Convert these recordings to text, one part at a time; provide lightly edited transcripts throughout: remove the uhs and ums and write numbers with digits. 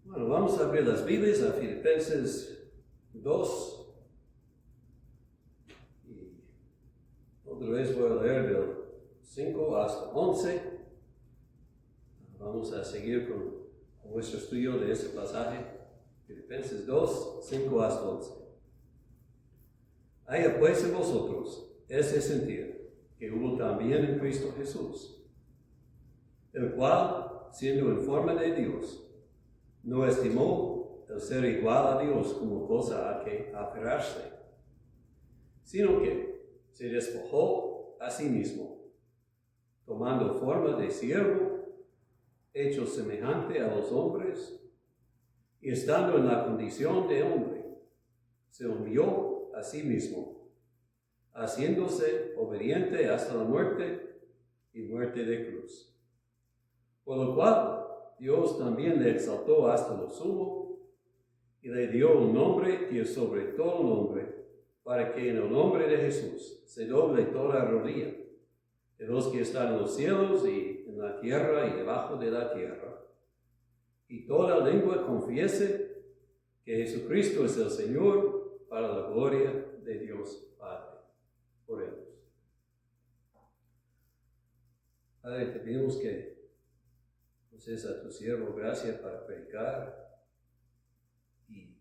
Bueno, vamos a abrir las Biblias a Filipenses 2. Y otra vez voy a leer del 5 hasta 11. Vamos a seguir con nuestro estudio de este pasaje. Filipenses 2, 5 hasta 11. Haya pues en vosotros ese sentir que hubo también en Cristo Jesús, el cual, siendo en forma de Dios, no estimó el ser igual a Dios como cosa a que aferrarse, sino que se despojó a sí mismo, tomando forma de siervo, hecho semejante a los hombres, y estando en la condición de hombre, se humilló a sí mismo, haciéndose obediente hasta la muerte y muerte de cruz. Por lo cual, Dios también le exaltó hasta lo sumo y le dio un nombre que es sobre todo nombre, para que en el nombre de Jesús se doble toda rodilla, de los que están en los cielos y en la tierra y debajo de la tierra, y toda lengua confiese que Jesucristo es el Señor, para la gloria de Dios Padre. Oremos. Padre, te pedimos que entonces a tu siervo gracias para predicar y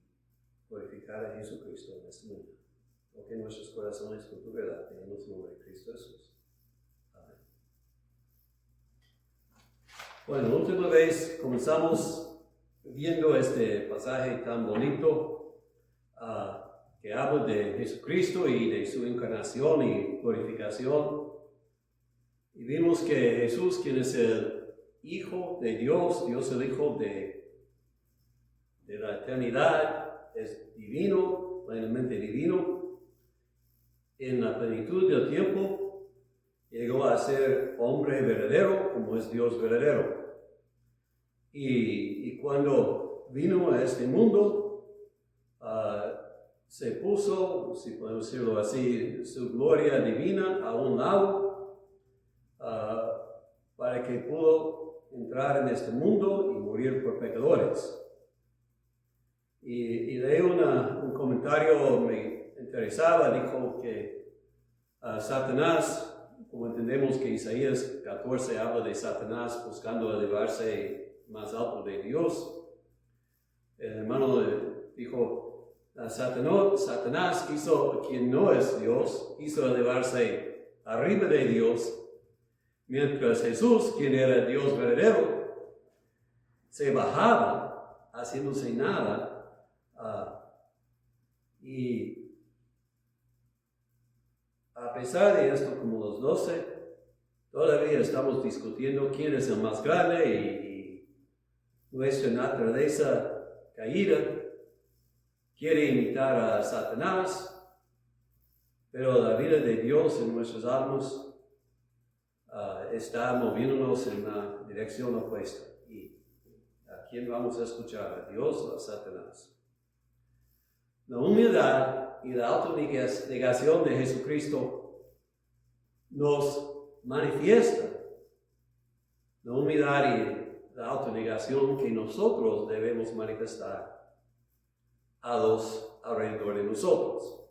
glorificar a Jesucristo en este mundo. Toque nuestros corazones con tu verdad, en el nombre de Cristo Jesús. Amén. Bueno, la última vez comenzamos viendo este pasaje tan bonito que habla de Jesucristo y de su encarnación y glorificación. Y vimos que Jesús, quien es el Hijo de Dios, Dios el Hijo de la eternidad, es divino, plenamente divino. En la plenitud del tiempo llegó a ser hombre verdadero, como es Dios verdadero. Y cuando vino a este mundo, se puso, si podemos decirlo así, su gloria divina a un lado, para que pudo entrar en este mundo y morir por pecadores. Y leí un comentario, me interesaba, dijo que Satanás, como entendemos que Isaías 14 habla de Satanás buscando elevarse más alto de Dios, el hermano dijo, Satanás quiso, quien no es Dios, quiso elevarse arriba de Dios, mientras Jesús, quien era Dios verdadero, se bajaba, haciéndose nada, y a pesar de esto, como los 12, todavía estamos discutiendo quién es el más grande y nuestra naturaleza caída quiere imitar a Satanás, pero la vida de Dios en nuestras almas está moviéndonos en una dirección opuesta. ¿Y a quién vamos a escuchar? ¿A Dios o a Satanás? La humildad y la autonegación de Jesucristo nos manifiesta la humildad y la autonegación que nosotros debemos manifestar a los alrededor de nosotros.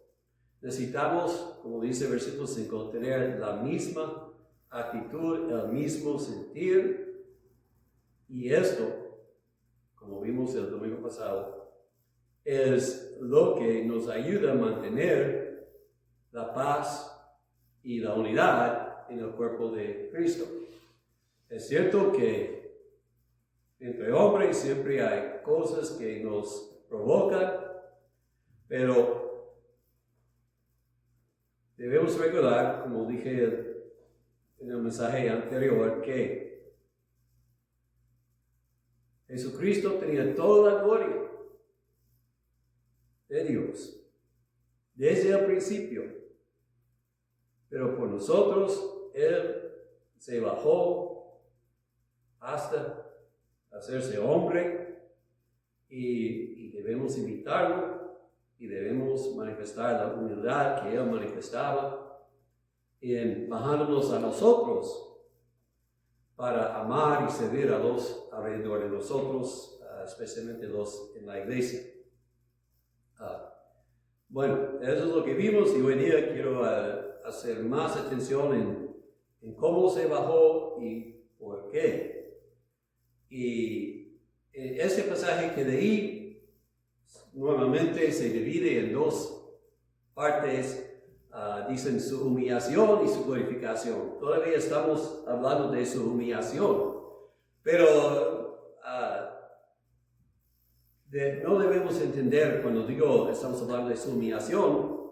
Necesitamos, como dice el versículo 5, tener la misma actitud, el mismo sentir, y esto, como vimos el domingo pasado, es lo que nos ayuda a mantener la paz y la unidad en el cuerpo de Cristo. Es cierto que entre hombres siempre hay cosas que nos provocan, pero debemos recordar, como dije en el mensaje anterior, que Jesucristo tenía toda la gloria de Dios desde el principio, pero por nosotros Él se bajó hasta hacerse hombre y debemos imitarlo y debemos manifestar la humildad que Él manifestaba en bajándonos a nosotros para amar y servir a los alrededor de nosotros especialmente los en la iglesia. Bueno, eso es lo que vimos y hoy día quiero hacer más atención en cómo se bajó y por qué. Y ese pasaje que leí nuevamente se divide en dos partes. Dicen su humillación y su glorificación. Todavía estamos hablando de su humillación, pero no debemos entender cuando estamos hablando de su humillación,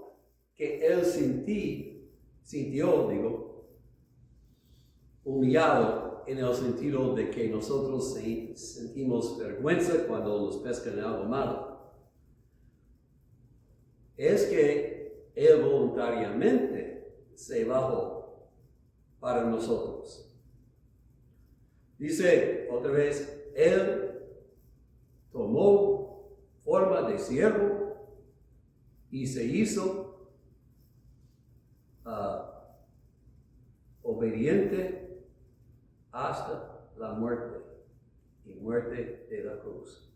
que él sintió, humillado en el sentido de que nosotros sentimos vergüenza cuando nos pescan en algo malo. Es que él voluntariamente se bajó para nosotros. Dice otra vez, él tomó forma de siervo y se hizo obediente hasta la muerte y muerte de la cruz.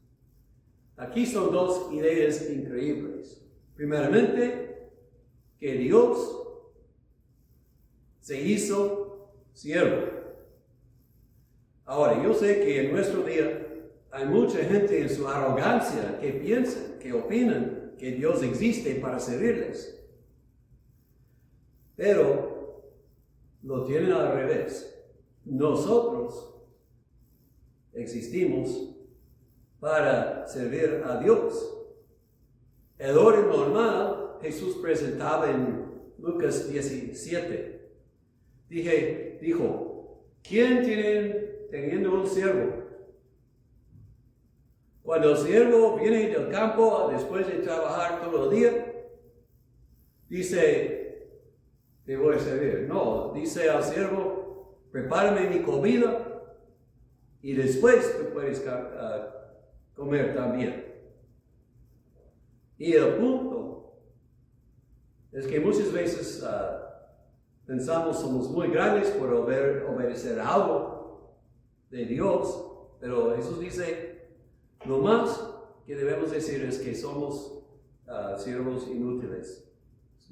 Aquí son dos ideas increíbles. Primeramente, que Dios se hizo siervo. Ahora, yo sé que en nuestro día hay mucha gente en su arrogancia que piensan, que opinan que Dios existe para servirles. Pero lo tienen al revés. Nosotros existimos para servir a Dios. El orden normal Jesús presentaba en Lucas 17. Dijo, ¿quién teniendo un siervo? Cuando el siervo viene del campo después de trabajar todo el día, dice, te voy a servir. No, dice al siervo, prepárame mi comida y después tú puedes comer también. Y el punto es que muchas veces pensamos somos muy grandes por obedecer algo de Dios, pero Jesús dice, lo más que debemos decir es que somos siervos inútiles.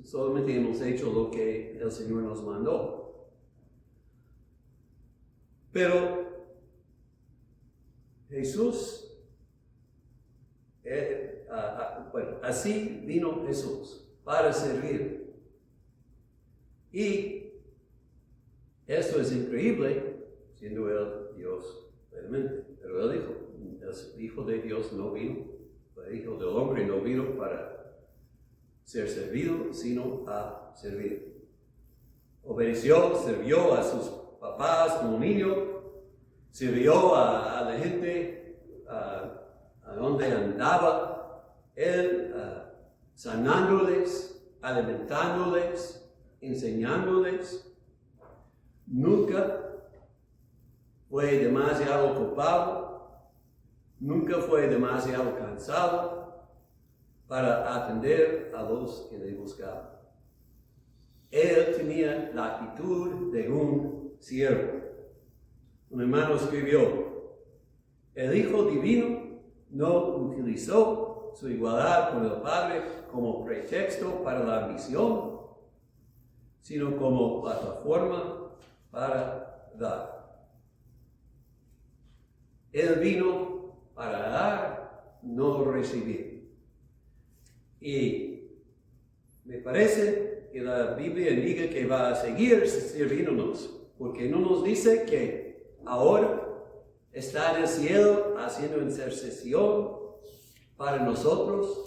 Solamente hemos hecho lo que el Señor nos mandó. Pero Jesús, así vino Jesús para servir. Y esto es increíble, siendo Él Dios, realmente. Pero Él dijo, el Hijo de Dios no vino, el Hijo del Hombre no vino para ser servido, sino a servir. Obedeció, sirvió a sus papás como niño, sirvió a la gente a donde andaba, Él sanándoles, alimentándoles, enseñándoles. Nunca fue demasiado ocupado, nunca fue demasiado cansado para atender a los que le buscaban. Él tenía la actitud de un siervo. Un hermano escribió, el Hijo Divino no utilizó su igualdad con el Padre como pretexto para la ambición, sino como plataforma para dar. Él vino para dar, no recibir. Y me parece que la Biblia indica que va a seguir sirviéndonos, porque no nos dice que ahora está en el cielo haciendo intercesión para nosotros.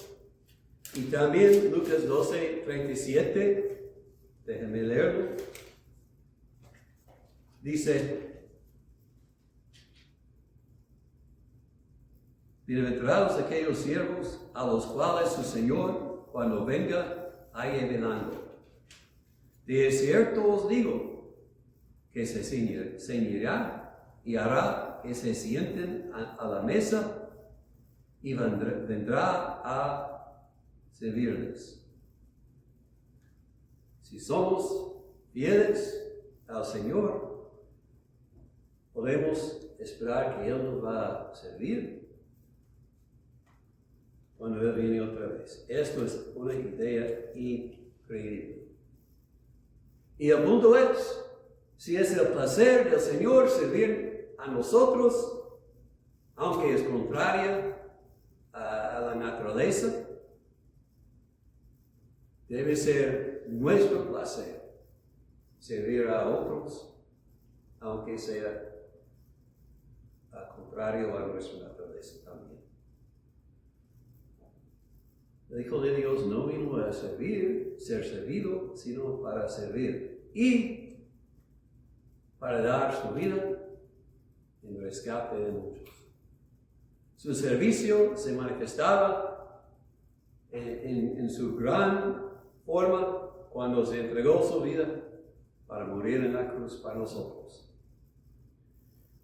Y también Lucas 12:37, déjenme leerlo, dice, bienaventurados aquellos siervos a los cuales su Señor, cuando venga, haya velando. De cierto os digo que se ceñirá y hará que se sienten a la mesa y vendrá a servirles. Si somos fieles al Señor, podemos esperar que Él nos va a servir cuando Él viene otra vez. Esto es una idea increíble. Y el punto es, si es el placer del Señor servir a nosotros, aunque es contraria a la naturaleza, debe ser nuestro placer servir a otros, aunque sea contrario a nuestra naturaleza también. El Hijo de Dios no vino a servir, ser servido, sino para servir y para dar su vida en rescate de muchos. Su servicio se manifestaba en su gran forma cuando se entregó su vida para morir en la cruz para nosotros.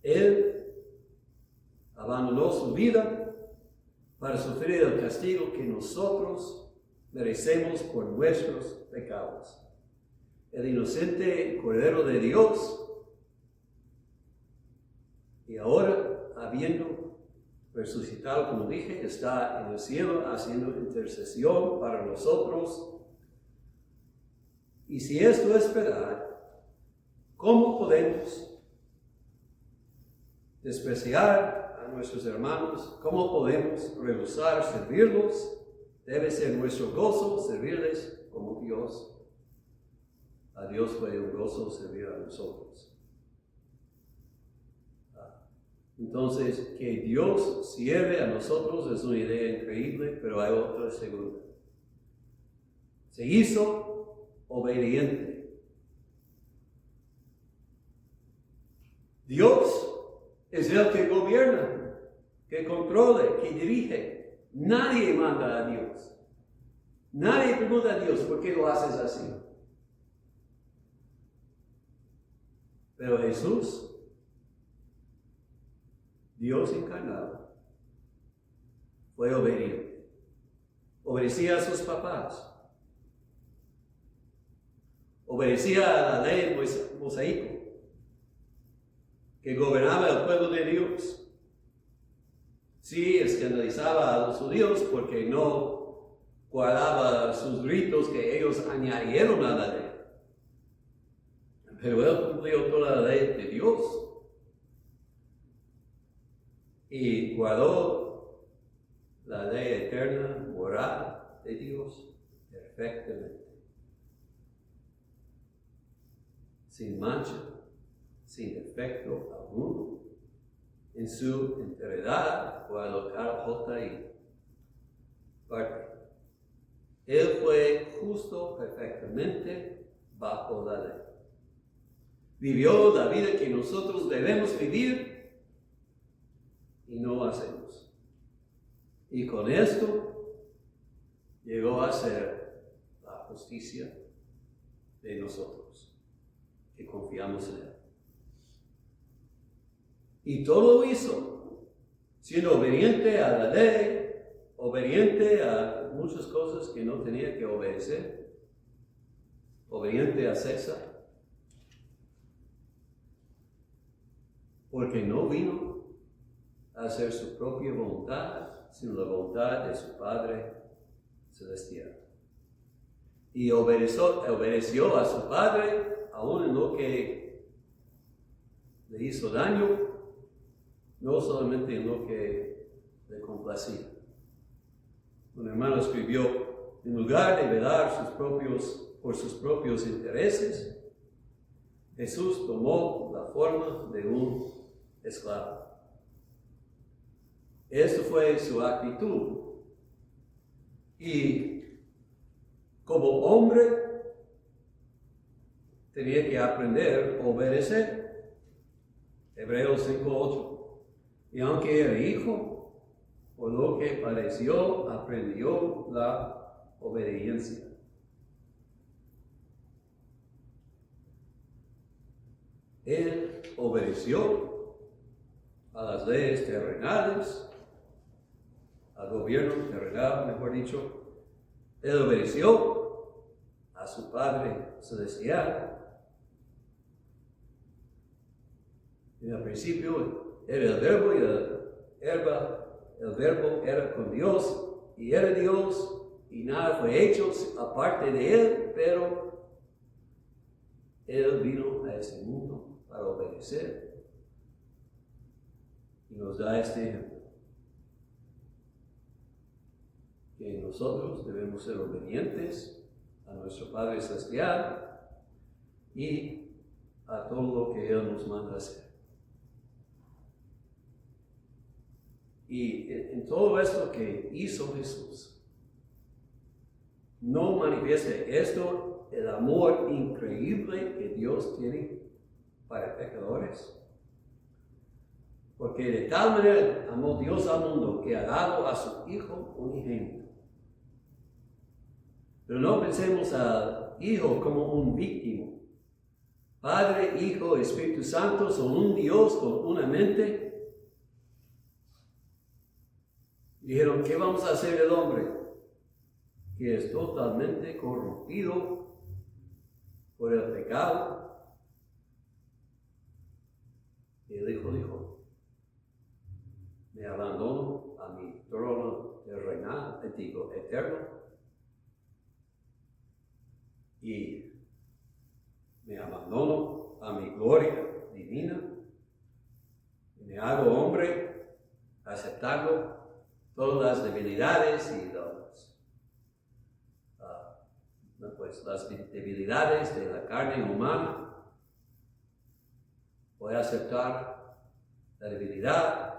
Él abandonó su vida para sufrir el castigo que nosotros merecemos por nuestros pecados. El inocente Cordero de Dios, y ahora, habiendo resucitado, como dije, está en el cielo haciendo intercesión para nosotros. Y si esto es verdad, ¿cómo podemos despreciar a nuestros hermanos? ¿Cómo podemos rehusar servirlos? Debe ser nuestro gozo servirles como Dios. A Dios fue un gozo servir a nosotros. Entonces, que Dios sirve a nosotros es una idea increíble, pero hay otra segunda. Se hizo obediente. Dios es el que gobierna, que controla, que dirige. Nadie manda a Dios. Nadie pregunta a Dios, ¿por qué lo haces así? Pero Jesús, Dios encarnado, fue obediente. Obedecía a sus papás. Obedecía a la ley mosaico, que gobernaba el pueblo de Dios. Sí, escandalizaba a los judíos porque no guardaba sus ritos que ellos añadieron a la ley. Pero él cumplió toda la ley de Dios y guardó la ley eterna, moral de Dios perfectamente. Sin mancha, sin defecto alguno, en su integridad, guardó cada jota y parte. Él fue justo perfectamente bajo la ley. Vivió la vida que nosotros debemos vivir y no hacemos. Y con esto llegó a ser la justicia de nosotros, que confiamos en Él. Y todo lo hizo, siendo obediente a la ley, obediente a muchas cosas que no tenía que obedecer, obediente a César, porque no vino a hacer su propia voluntad, sino la voluntad de su Padre Celestial. Y obedeció a su Padre, aún en lo que le hizo daño, no solamente en lo que le complacía. Un hermano escribió, en lugar de velar por sus propios intereses, Jesús tomó la forma de un esclavo. Esta fue su actitud. Y como hombre, tenía que aprender a obedecer. Hebreos 5:8. Y aunque era hijo, por lo que padeció, aprendió la obediencia. Él obedeció a las leyes terrenales, al gobierno terrenal, mejor dicho. Él obedeció a su Padre Celestial. En el principio era el verbo y el verbo era con Dios y era Dios y nada fue hecho aparte de Él, pero Él vino a este mundo para obedecer y nos da este ejemplo. Que nosotros debemos ser obedientes a nuestro Padre Celestial y a todo lo que Él nos manda hacer. Y en todo esto que hizo Jesús, no manifieste esto el amor increíble que Dios tiene para pecadores. Porque de tal manera amó Dios al mundo que ha dado a su Hijo unigénito. Pero no pensemos al Hijo como un víctima. Padre, Hijo, Espíritu Santo son un Dios con una mente. Dijeron, ¿qué vamos a hacer del hombre? Que es totalmente corrompido por el pecado. Y el Hijo dijo, me abandono a mi trono de reinado, eterno, y me abandono a mi gloria divina, y me hago hombre, aceptando todas las debilidades y las debilidades de la carne humana. Voy a aceptar la debilidad,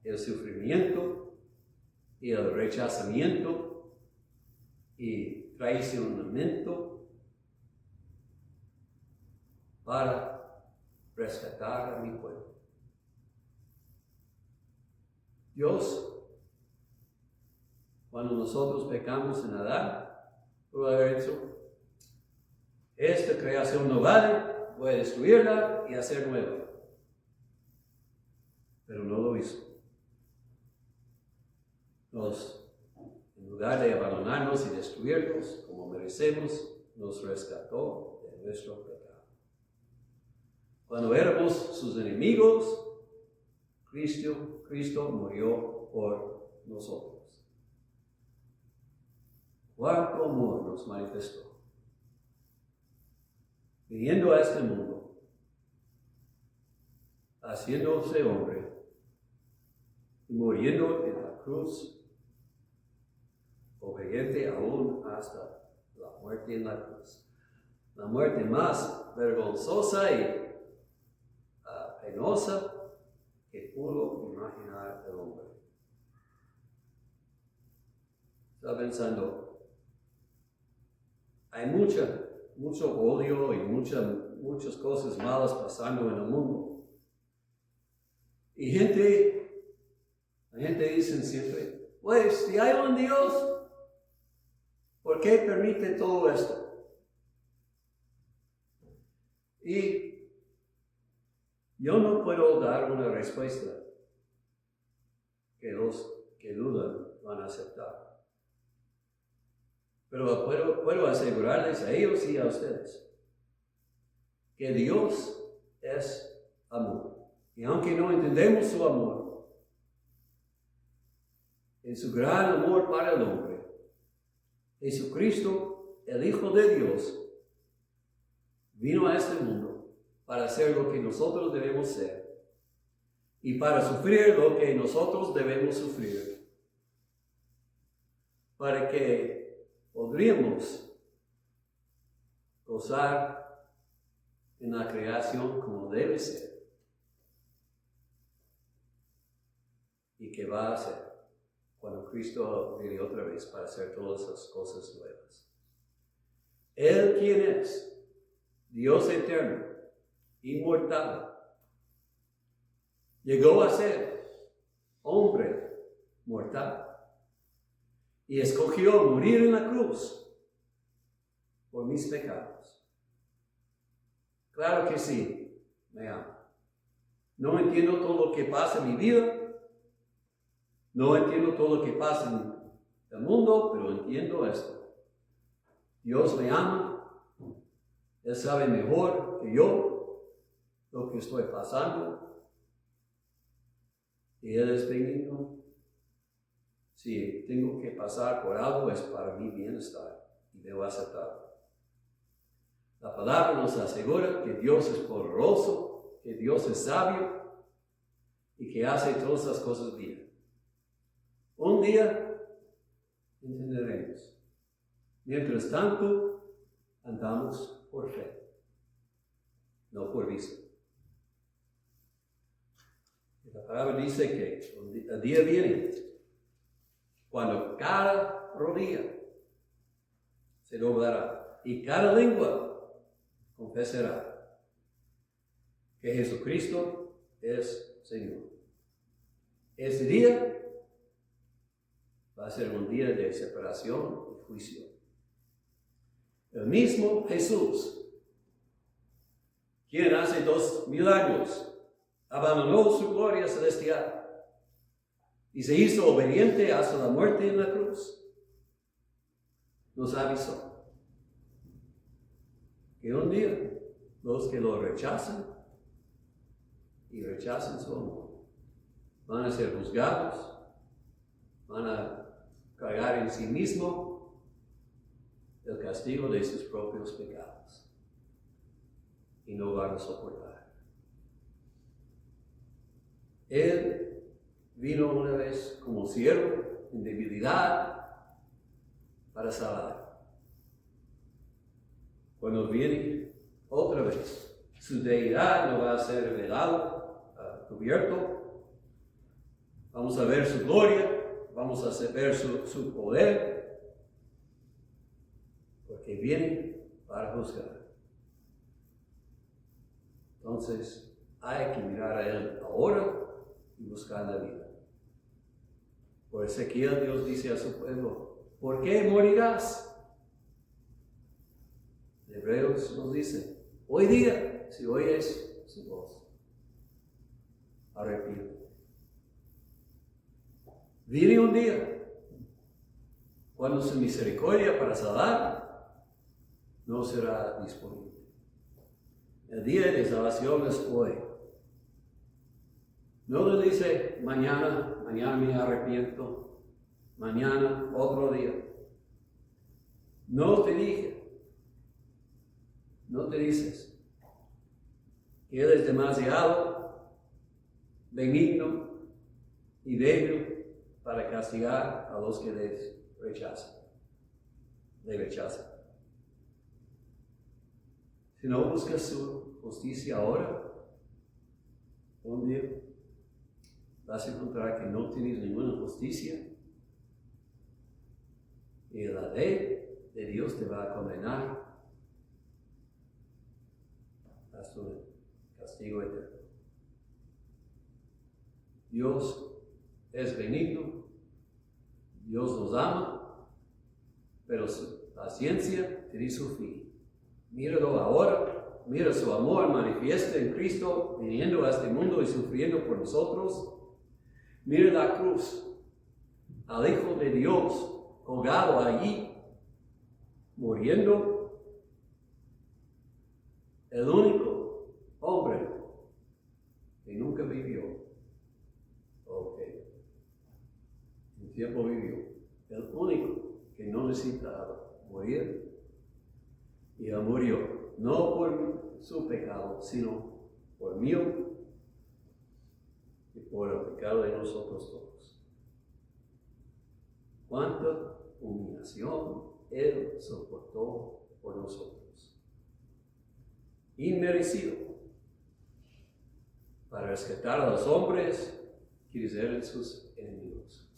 el sufrimiento y el rechazamiento y traicionamiento para rescatar a mi pueblo. Dios, cuando nosotros pecamos en Adán, pudo haber dicho, esta creación no vale, voy a destruirla y hacer nueva. Pero no lo hizo. En lugar de abandonarnos y destruirnos como merecemos, nos rescató de nuestro pecado. Cuando éramos sus enemigos, Cristo murió por nosotros. Cuánto amor nos manifestó. Viniendo a este mundo, haciéndose hombre y muriendo en la cruz, obediente aún hasta la muerte en la cruz. La muerte más vergonzosa y penosa que pudo imaginar el hombre. Estaba pensando, hay mucho odio y muchas cosas malas pasando en el mundo. Y la gente dice siempre, pues si hay un Dios, ¿por qué permite todo esto? Y yo no puedo dar una respuesta que los que dudan van a aceptar. Pero puedo asegurarles a ellos y a ustedes que Dios es amor. Y aunque no entendemos su amor, en su gran amor para el hombre, Jesucristo, el Hijo de Dios, vino a este mundo para hacer lo que nosotros debemos ser y para sufrir lo que nosotros debemos sufrir, para que podríamos gozar en la creación como debe ser y que va a ser cuando Cristo viene otra vez para hacer todas las cosas nuevas. Él, quien es Dios eterno, inmortal, llegó a ser hombre mortal y escogió morir en la cruz por mis pecados. Claro que sí, me ama. No entiendo todo lo que pasa en mi vida, no entiendo todo lo que pasa en el mundo, pero entiendo esto. Dios me ama, Él sabe mejor que yo lo que estoy pasando, y Él es benigno, Si tengo que pasar por algo es para mi bienestar y debo aceptarlo. La palabra nos asegura que Dios es poderoso, que Dios es sabio y que hace todas las cosas bien. Un día entenderemos. Mientras tanto, andamos por fe, no por vista. La palabra dice que el día viene cuando cada rodilla se doblará y cada lengua confesará que Jesucristo es Señor. Ese día va a ser un día de separación y juicio. El mismo Jesús, quien hace 2000 años abandonó su gloria celestial y se hizo obediente hasta la muerte en la cruz, nos avisó que un día los que lo rechazan y rechazan su amor van a ser juzgados, van a cargar en sí mismo el castigo de sus propios pecados y no van a soportar. Él vino una vez como siervo en debilidad para salvar. Cuando viene otra vez, su deidad no va a ser revelado, cubierto. Vamos a ver su gloria, vamos a ver su poder, porque viene para juzgar. Entonces, hay que mirar a Él ahora y buscar la vida. Por Ezequiel, Dios dice a su pueblo, ¿por qué morirás? Hebreos nos dice, hoy día, si oyes su voz, arrepiéntete. Viene un día cuando su misericordia para salvar no será disponible. El día de salvación es hoy. No le dice mañana me arrepiento, mañana otro día. No te dices que Él es demasiado benigno y débil para castigar a los que le rechazan. Si no buscas su justicia ahora, un día vas a encontrar que no tienes ninguna justicia y la ley de Dios te va a condenar hasta el castigo eterno. Dios es benigno, Dios nos ama, pero su paciencia tiene su fin. Míralo ahora, mira su amor manifiesto en Cristo, viniendo a este mundo y sufriendo por nosotros. Mira la cruz, al Hijo de Dios colgado allí, muriendo, el único hombre que nunca vivió, en tiempo vivió, el único que no necesitaba morir, y él murió, no por su pecado, sino por mío y por el pecado de nosotros todos. Cuánta humillación Él soportó por nosotros. Inmerecido. Para rescatar a los hombres que eran sus enemigos.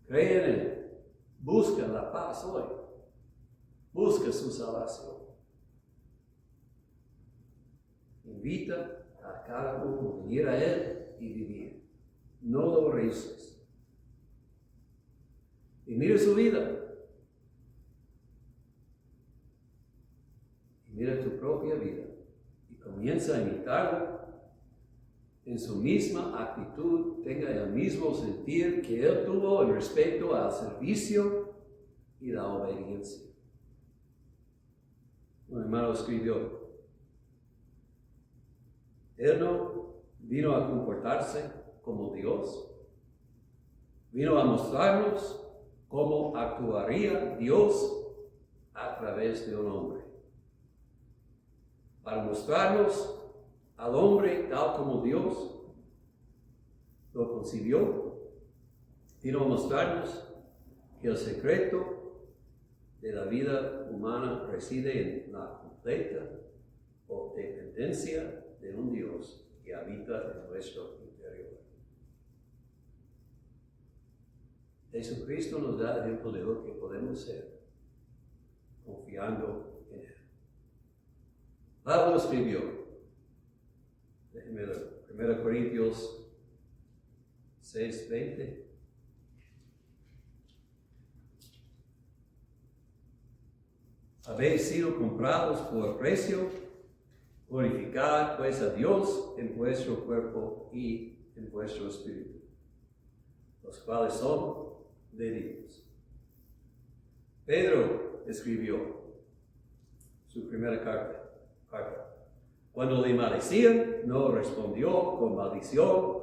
Cree en Él. Busca la paz hoy. Busca su salvación. Invita a cada uno a venir a Él y vivir. No lo rehuses. Y mira su vida. Y mira tu propia vida. Y comienza a imitarlo. En su misma actitud, tenga el mismo sentir que Él tuvo en respecto al servicio y la obediencia. Un hermano escribió, Él no vino a comportarse como Dios, Vino a mostrarnos cómo actuaría Dios a través de un hombre. Para mostrarnos al hombre tal como Dios lo concibió, vino a mostrarnos que el secreto de la vida humana reside en la completa dependencia de un Dios que habita en nuestro interior. Jesucristo nos da ejemplo de lo que podemos ser, confiando en Él. Pablo escribió, déjenme leer, 1 Corintios 6:20. Habéis sido comprados por precio, glorificad pues a Dios en vuestro cuerpo y en vuestro espíritu, los cuales son de Dios. Pedro escribió su primera carta. Cuando le maldecían, no respondió con maldición.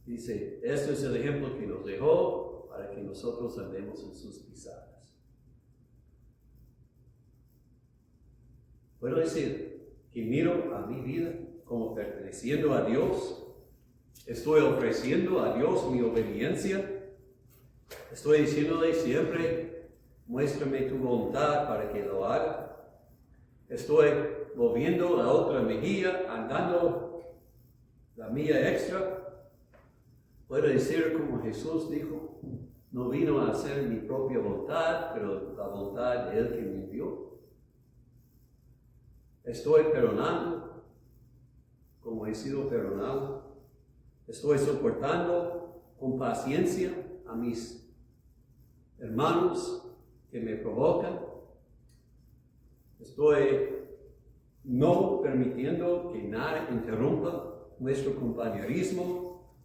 Dice, este es el ejemplo que nos dejó para que nosotros andemos en sus pisadas. Puedo decir que miro a mi vida como perteneciendo a Dios. Estoy ofreciendo a Dios mi obediencia. Estoy diciéndole siempre, muéstrame tu voluntad para que lo haga. Estoy moviendo la otra mejilla, andando la milla extra. Puedo decir como Jesús dijo, no vino a hacer mi propia voluntad, pero la voluntad de Él que me envió. Estoy perdonando como he sido perdonado. Estoy soportando con paciencia a mis hermanos que me provocan. Estoy no permitiendo que nada interrumpa nuestro compañerismo.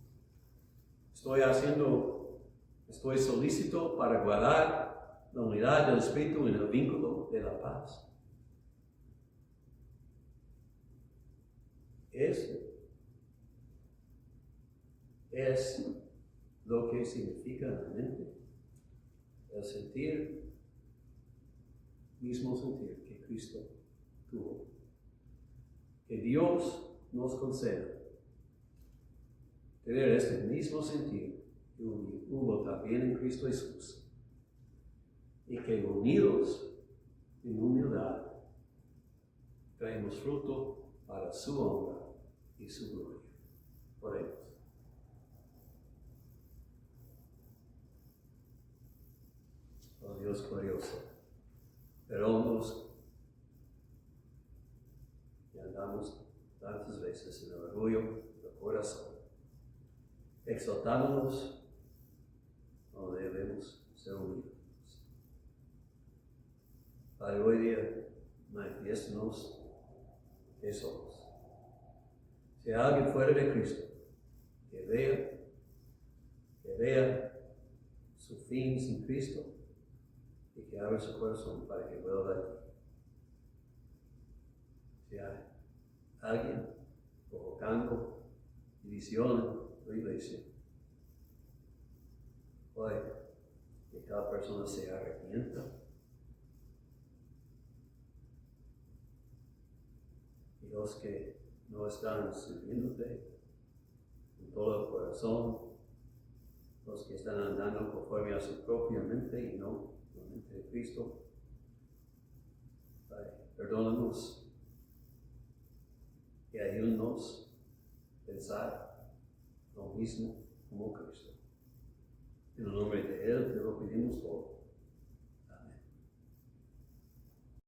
Estoy solícito para guardar la unidad del Espíritu en el vínculo de la paz. Eso es lo que significa en la mente el sentir, mismo sentir que Cristo tuvo. Que Dios nos conceda tener este mismo sentir que hubo también en Cristo Jesús, y que unidos en humildad traemos fruto para su honra y su gloria. Oremos. Oh Dios glorioso, perdónanos que andamos tantas veces en el orgullo del corazón, exaltándonos donde debemos ser humildes. Padre, hoy día manifiéstanos que somos. Si hay alguien fuera de Cristo que vea su fin sin Cristo y que abra su corazón para que vuelva a ti. Si hay alguien provocando división en la iglesia, hoy que cada persona se arrepienta y los que no están sirviéndote con todo el corazón, los que están andando conforme a su propia mente y no la mente de Cristo, perdónanos y ayúdanos a pensar lo mismo como Cristo. En el nombre de Él te lo pedimos todo.